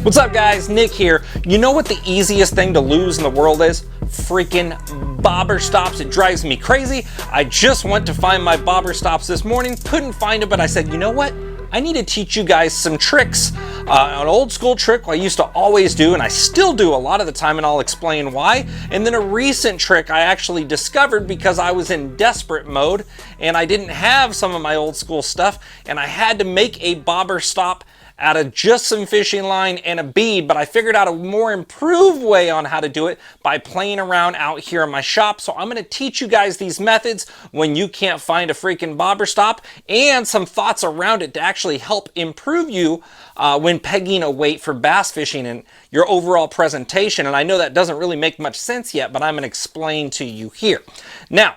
What's up guys, Nick here. You know what the easiest thing to lose in the world is? Freaking bobber stops. It drives me crazy. I just went to find my bobber stops this morning, couldn't find it, but I said, you know what? I need to teach you guys some tricks. An old school trick I used to always do, and I still do a lot of the time, and I'll explain why. And then a recent trick I actually discovered because I was in desperate mode and I didn't have some of my old school stuff, and I had to make a bobber stop out of just some fishing line and a bead, but I figured out a more improved way on how to do it by playing around out here in my shop. So I'm going to teach you guys these methods when you can't find a freaking bobber stop, and some thoughts around it to actually help improve you when pegging a weight for bass fishing and your overall presentation. And I know that doesn't really make much sense yet, but I'm going to explain to you here. Now,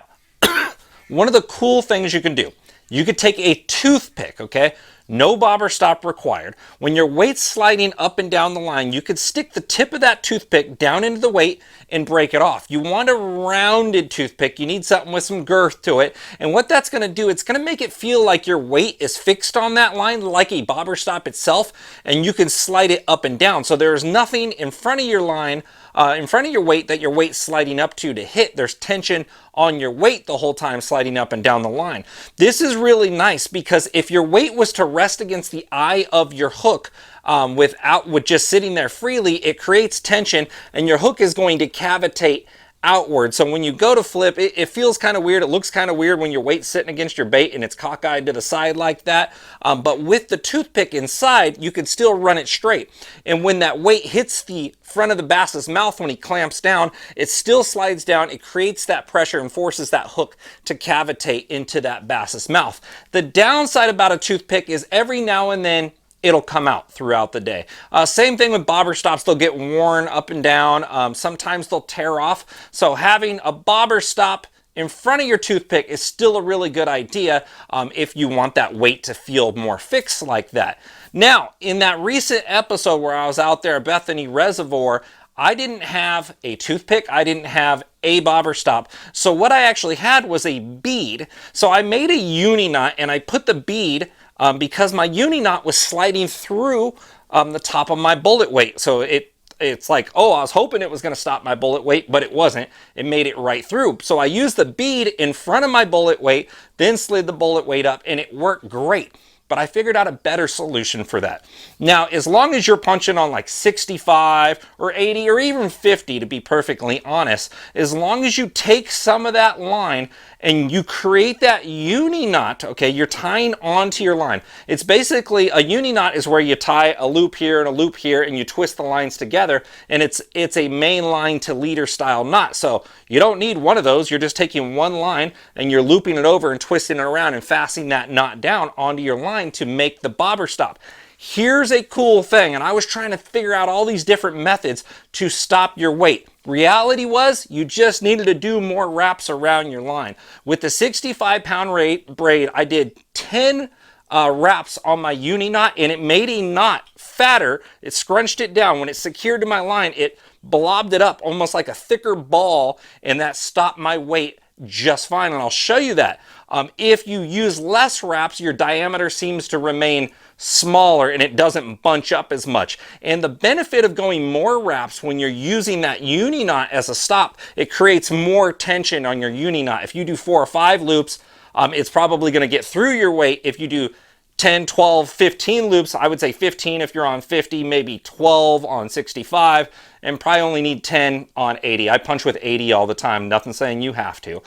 one of the cool things you can do, you could take a toothpick, okay? No bobber stop required. When your weight's sliding up and down the line, you could stick the tip of that toothpick down into the weight and break it off. You want a rounded toothpick. You need something with some girth to it. And what that's going to do, it's going to make it feel like your weight is fixed on that line like a bobber stop itself, and you can slide it up and down. So there's nothing in front of your line, in front of your weight that your weight's sliding up to hit. There's tension on your weight the whole time sliding up and down the line. This is really nice because if your weight was to rest against the eye of your hook with just sitting there freely, it creates tension and your hook is going to cavitate outward. So when you go to flip, it feels kind of weird. It looks kind of weird when your weight's sitting against your bait and it's cockeyed to the side like that. But with the toothpick inside, you could still run it straight. And when that weight hits the front of the bass's mouth, when he clamps down, it still slides down. It creates that pressure and forces that hook to cavitate into that bass's mouth. The downside about a toothpick is every now and then it'll come out throughout the day. Same thing with bobber stops. They'll get worn up and down. Sometimes they'll tear off. So having a bobber stop in front of your toothpick is still a really good idea if you want that weight to feel more fixed like that. Now, in that recent episode where I was out there at Bethany Reservoir, I didn't have a toothpick. I didn't have a bobber stop. So what I actually had was a bead. So I made a uni knot and I put the bead because my uni knot was sliding through the top of my bullet weight. So it's like, oh, I was hoping it was going to stop my bullet weight, but it wasn't. It made it right through. So I used the bead in front of my bullet weight, then slid the bullet weight up, and it worked great. But I figured out a better solution for that. Now, as long as you're punching on like 65 or 80 or even 50, to be perfectly honest, as long as you take some of that line and you create that uni knot, okay, you're tying onto your line. It's basically, a uni knot is where you tie a loop here and a loop here and you twist the lines together, and it's a main line to leader style knot. So you don't need one of those. You're just taking one line and you're looping it over and twisting it around and fastening that knot down onto your line to make the bobber stop. Here's a cool thing, and I was trying to figure out all these different methods to stop your weight. Reality was, you just needed to do more wraps around your line. With the 65-pound braid, I did 10 wraps on my uni knot, and it made a knot fatter. It scrunched it down. When it secured to my line, it blobbed it up almost like a thicker ball, and that stopped my weight just fine. And I'll show you that. If you use less wraps, your diameter seems to remain smaller and it doesn't bunch up as much. And the benefit of going more wraps when you're using that uni knot as a stop, it creates more tension on your uni knot. If you do 4 or 5 loops, it's probably going to get through your weight. If you do 10, 12, 15 loops, I would say 15 if you're on 50, maybe 12 on 65, and probably only need 10 on 80. I punch with 80 all the time, nothing saying you have to.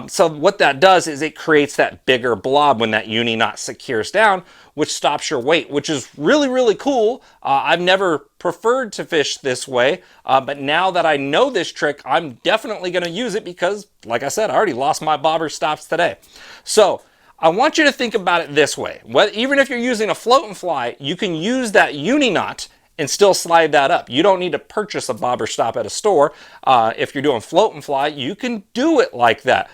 So what that does is it creates that bigger blob when that uni knot secures down, which stops your weight, which is really, really cool. I've never preferred to fish this way, but now that I know this trick, I'm definitely gonna use it because, like I said, I already lost my bobber stops today. So I want you to think about it this way. Even if you're using a float and fly, you can use that uni knot and still slide that up. You don't need to purchase a bobber stop at a store. If you're doing float and fly, you can do it like that.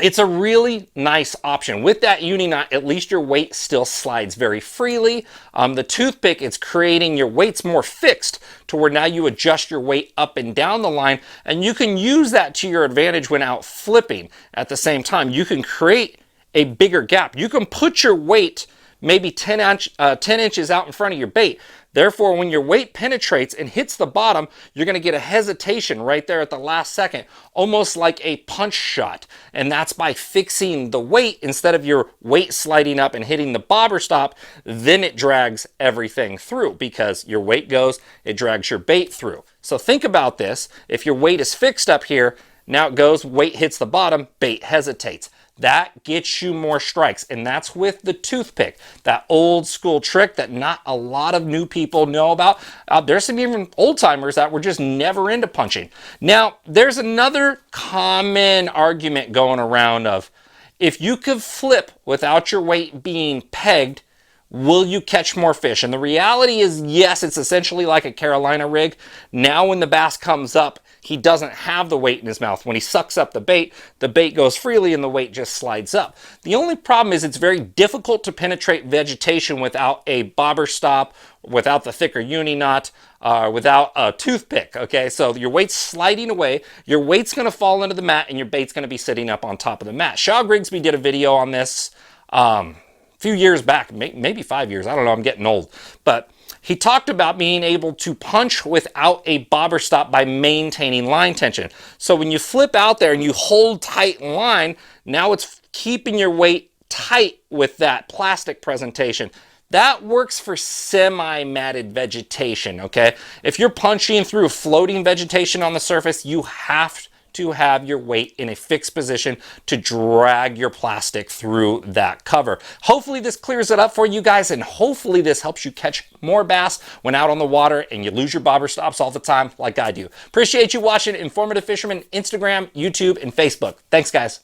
It's a really nice option. With that uni knot, at least your weight still slides very freely. The toothpick, it's creating your weights more fixed to where now you adjust your weight up and down the line, and you can use that to your advantage when out flipping. At the same time, you can create a bigger gap. You can put your weight maybe 10 inches out in front of your bait. Therefore, when your weight penetrates and hits the bottom, you're going to get a hesitation right there at the last second, almost like a punch shot. And that's by fixing the weight instead of your weight sliding up and hitting the bobber stop. Then it drags everything through because your weight goes, it drags your bait through. So think about this. If your weight is fixed up here, now it goes, weight hits the bottom, bait hesitates. That gets you more strikes, and that's with the toothpick. That old school trick that not a lot of new people know about. There's some even old timers that were just never into punching. Now, there's another common argument going around of, if you could flip without your weight being pegged, will you catch more fish? And the reality is, yes, it's essentially like a Carolina rig. Now when the bass comes up, he doesn't have the weight in his mouth. When he sucks up the bait goes freely and the weight just slides up. The only problem is it's very difficult to penetrate vegetation without a bobber stop, without the thicker uni knot, without a toothpick, okay? So your weight's sliding away, your weight's gonna fall into the mat, and your bait's gonna be sitting up on top of the mat. Shaw Grigsby did a video on this a few years back, maybe 5 years, I don't know, I'm getting old. But he talked about being able to punch without a bobber stop by maintaining line tension. So when you flip out there and you hold tight line, now it's keeping your weight tight with that plastic presentation. That works for semi-matted vegetation, okay? If you're punching through floating vegetation on the surface, you have to have your weight in a fixed position to drag your plastic through that cover. Hopefully this clears it up for you guys, and hopefully this helps you catch more bass when out on the water and you lose your bobber stops all the time like I do. Appreciate you watching Informative Fisherman, Instagram, YouTube, and Facebook. Thanks, guys.